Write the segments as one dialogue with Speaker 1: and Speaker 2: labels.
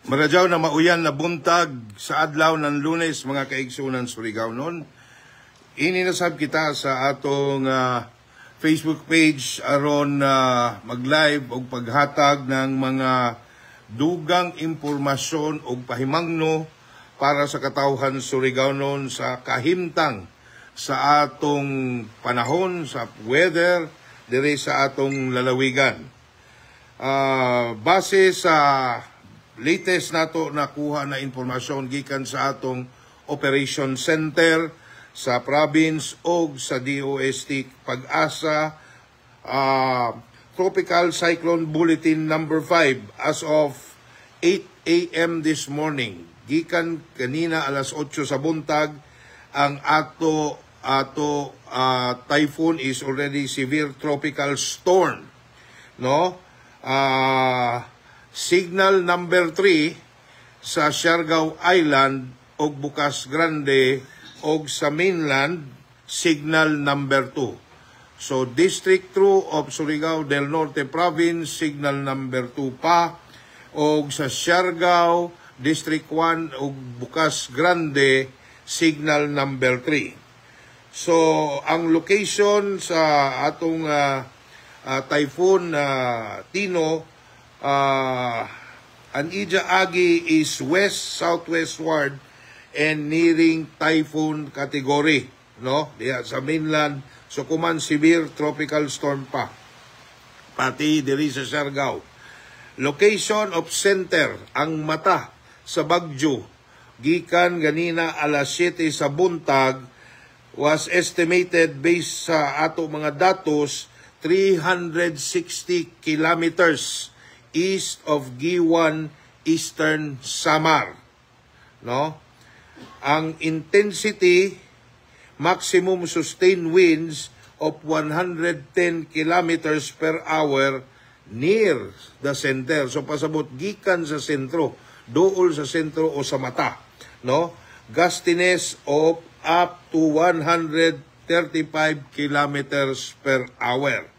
Speaker 1: Maradyaw na mauyan na buntag sa adlaw ng Lunes, mga kaigsunan Surigao noon. Ininasab kita sa atong Facebook page aron mag-live o paghatag ng mga dugang impormasyon o pahimangno para sa katawhan Surigao noon sa kahimtang sa atong panahon, sa weather, dire sa atong lalawigan. Base sa latest nato nakuha na informasyon gikan sa atong Operation Center sa province o sa DOST Pag-asa, Tropical Cyclone Bulletin number 5 as of 8 a.m. this morning. Gikan kanina alas 8 sa buntag, ang ato typhoon is already severe tropical storm, no? Signal number 3 sa Siargao Island o Bukas Grande o sa mainland, signal number 2. So District 2 of Surigao del Norte Province, signal number 2 pa, o sa Siargao District 1 o Bukas Grande, signal number 3. So ang location sa atong typhoon Tino, an Ija Agi is west-southwestward and nearing typhoon category, no? Diya sa mainland, so kuman severe tropical storm pa. Pati diri sa Siargao. Location of center, ang mata sa Bagyo, gikan ganina alas 7 sa buntag, was estimated based sa ato mga datos 360 kilometers east of Giwan, Eastern Samar, no? Ang intensity, maximum sustained winds of 110 kilometers per hour near the center. So pasabot gikan sa sentro, duol sa sentro o sa mata, no? Gustiness of up to 135 kilometers per hour.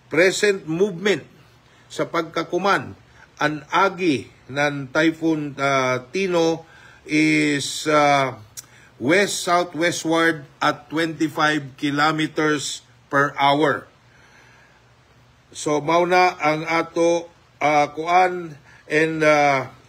Speaker 1: Present movement sa pagkakuman, ang agi ng Typhoon Tino is west-southwestward at 25 kilometers per hour. So mauna ang ato kuan and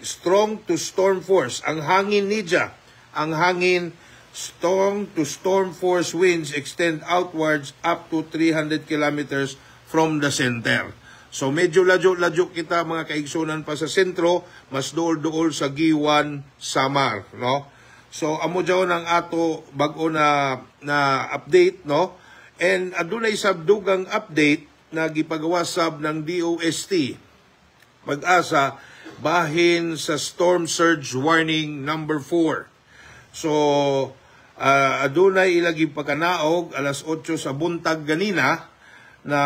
Speaker 1: strong to storm force. Ang hangin nidya, ang hangin strong to storm force winds extend outwards up to 300 kilometers from the center. So medyo ladyo-ladyo kita mga kaigsunan pa sa sentro, mas duol-duol sa Giwan, Samar, no? So amo jaw ng ato bag-o na update, no? And adunay sabdugang update na gipagawa sab ng DOST Pag-asa bahin sa storm surge warning number 4. So adunay ilagi pagkanaog alas 8 sa buntag ganina na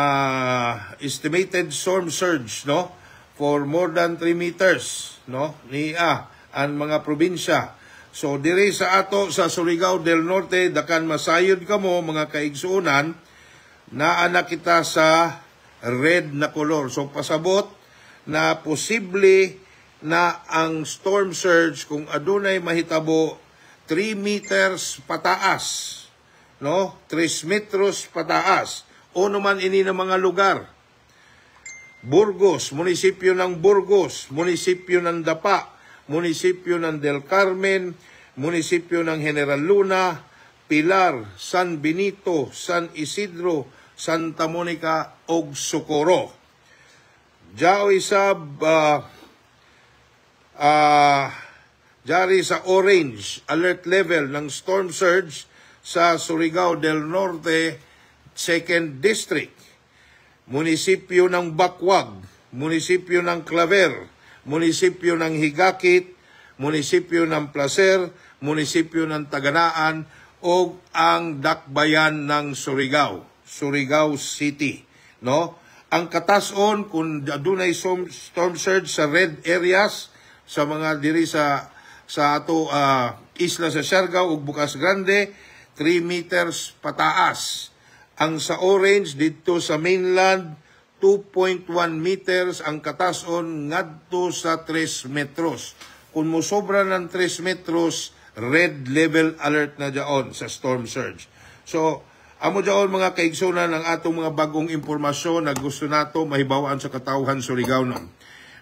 Speaker 1: estimated storm surge, no, for more than 3 meters, no, niya ang mga probinsya. So diri sa ato sa Surigao del Norte, dakan masayod kamo mga kaigsuunan, naana kita sa red na color. So pasabot na posible na ang storm surge kung adunay mahitabo 3 meters pataas, no, 3 metros pataas. O naman ini ng mga lugar. Burgos, munisipyo ng Burgos, munisipyo ng Dapa, munisipyo ng Del Carmen, munisipyo ng General Luna, Pilar, San Benito, San Isidro, Santa Monica, ug Socorro. Diao isab jari sa orange alert level ng storm surge sa Surigao del Norte 2nd District, munisipyo ng Bakwag, munisipyo ng Claver, munisipyo ng Higakit, munisipyo ng Placer, munisipyo ng Taganaan, o ang Dakbayan ng Surigao, Surigao City, no? Ang katason kung adunay storm surge sa red areas sa mga diri sa ato isla sa Siargao ug Bukas Grande, 3 meters pataas. Ang sa orange dito sa mainland 2.1 meters ang katason ngadto sa 3 metros. Kung mosobra ng 3 metros, red level alert na dyaon sa storm surge. So, amo dyaon mga kaigsunan ang atong mga bagong impormasyon na gusto nato mahibawaan sa katawhan Surigao-non.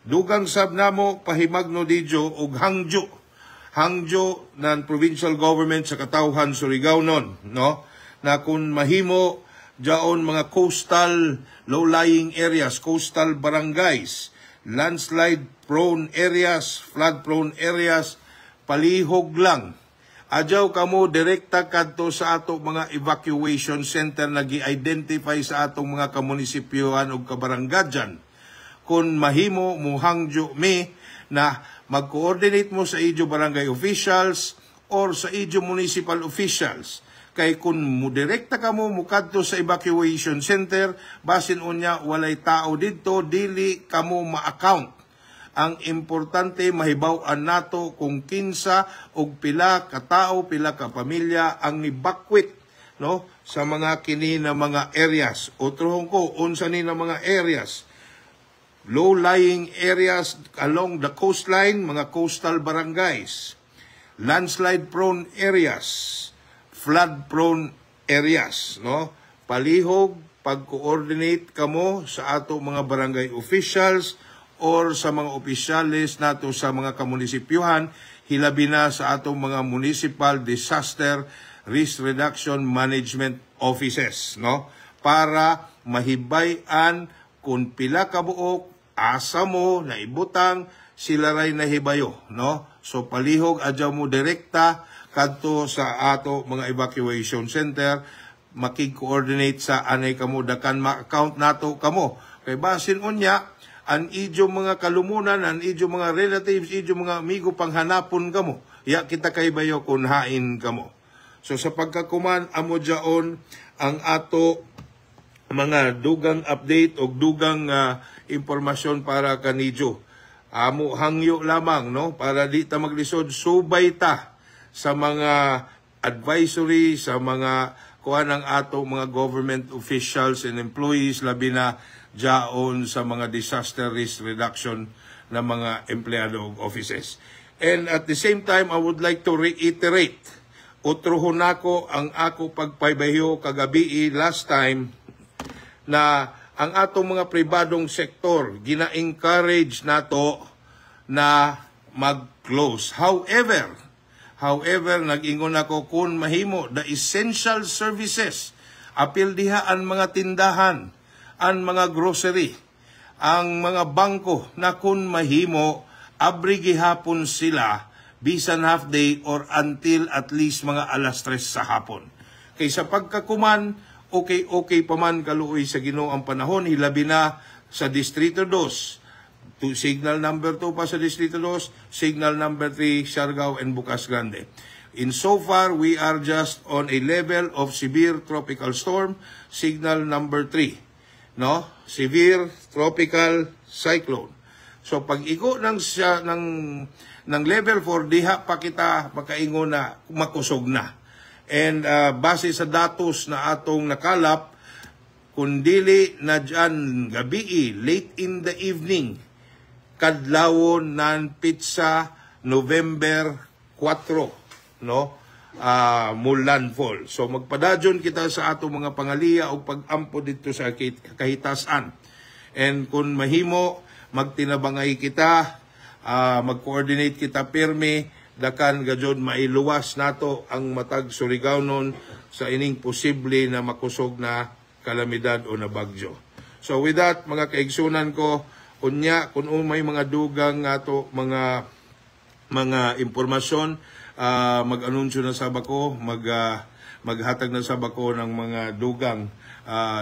Speaker 1: Dugang sab namo pahimagno didyo og hangjo ng provincial government sa katawhan Surigao-non, no? Na kung mahimo dyaon mga coastal low-lying areas, coastal barangays, landslide prone areas, flood prone areas, palihog lang. Adyaw kamo direkta kadto sa ato mga evacuation center na gi-identify sa atong mga kamunisipyohan ug kabaranggadyan. Kung mahimo muhangyo mi na mag-coordinate mo sa idyo barangay officials or sa idyo municipal officials. Kay kung direkta ka mo mukadto sa evacuation center, basin unya walay tao dito, dili kamo ma-account. Ang importante mahibaw-an nato kung kinsa og pila ka tao, pila ka pamilya ang nibakwit, no, sa mga kini na mga areas. Utrohon ko unsa ni na mga areas. Low-lying areas along the coastline, mga coastal barangays. Landslide-prone areas. Flood-prone areas, no? Palihog, pag-coordinate kamo sa ato mga barangay officials or sa mga opisyalis nato sa mga kamunisipyuhan, hilabi na sa atong mga municipal disaster risk reduction management offices, no? Para mahibay-an kung pila ka buok, asa mo na ibutang, sila ray nahibayo, no? So palihog adyaw mo direkta kadto sa ato mga evacuation center, makig-coordinate sa anay kamo dakan ma-account nato kamo. Kay basin unya ang idyo mga kalumunan, ang idyo mga relatives, idyo mga amigo panghanapon kamo. Ya kita kay bayo kun hain kamo. So sa pagkakuman amo dyaon ang ato mga dugang update o dugang impormasyon para kanidyo. Amo hangyo lamang, no, para di ta maglisod, subay ta sa mga advisory, sa mga kuha ng ato mga government officials and employees, labi na dyaon sa mga disaster risk reduction na mga empleyado of offices. And at the same time, I would like to reiterate, utrohon nako ang ako pagpaybayo kagabi last time na ang atong mga pribadong sektor, gina-encourage nato na mag-close. However, nag-ingon ako kung mahimo, the essential services, apil diha ang mga tindahan, ang mga grocery, ang mga bangko na kung mahimo, abri gihapon sila, bisan half day or until at least mga alas 3 sa hapon. Kaysa pagkakuman, okay pa man kaluoy sa Ginoo ang panahon, hilabi na sa Distrito 2, signal number 2 pa sa Distrito 2, signal number 3, Siargao and Bukas Grande. In so far, we are just on a level of severe tropical storm, signal number 3. No? Severe tropical cyclone. So pag iko ng level 4, diha pa kita makaingon na makusog na. And base sa datos na atong nakalap, kundili na dyan gabi, late in the evening, kadlawon nan pizza November 4, no? Landfall. So magpadadyon kita sa atong mga pangaliya o pag-ampo dito sa kahitasan. And kung mahimo, magtinabangay kita, mag-coordinate kita pirmi, dakan gadyon mailuwas nato ang matag Surigao-non sa ining posible na makusog na kalamidad o na bagyo. So with that, mga kaigsunan ko, kunya kung may mga dugang ato mga impormasyon, mag-anunsyo na sa bako, maghatag na sa bako ng mga dugang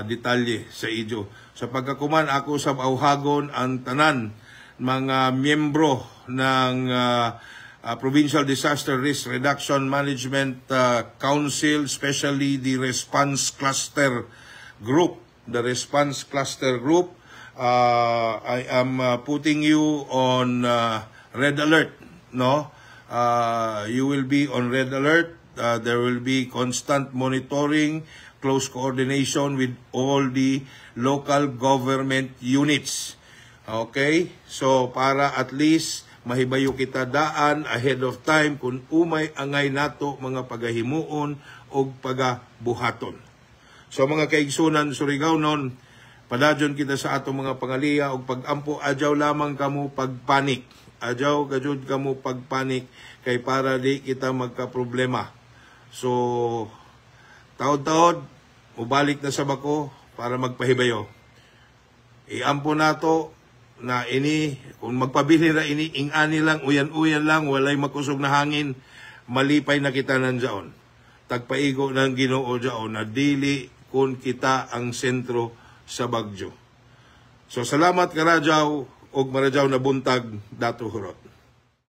Speaker 1: detalye sa idyo. Sa pagkakuman, ako sa auhagon ang tanan mga miyembro ng Provincial Disaster Risk Reduction Management Council, especially the Response Cluster Group. The Response Cluster Group, I am putting you on red alert, no? You will be on red alert. There will be constant monitoring close coordination with all the local government units. Okay? So, para at least mahibayo kita daan ahead of time kung umay angay nato mga pagahimuon o pagabuhaton. So, mga kaigsunan, Surigao nun, padadyon kita sa atong mga pangaliya o pagampo, adyaw lamang kamo pagpanik. Adyaw gajud kamo pagpanik kay para di kita magka-problema. So, taod-taod, mubalik na sa bako para magpahibayo. Iampo nato na ini, kung magpabili na ini, ingani lang, uyan-uyan lang, walay makusog na hangin, malipay na kita nandiyaon. Tagpaigo ng Ginoo diyaon na dili kung kita ang sentro sa Bagyo. So salamat Karadyaw, og Maradyaw na buntag, Dato Hurot.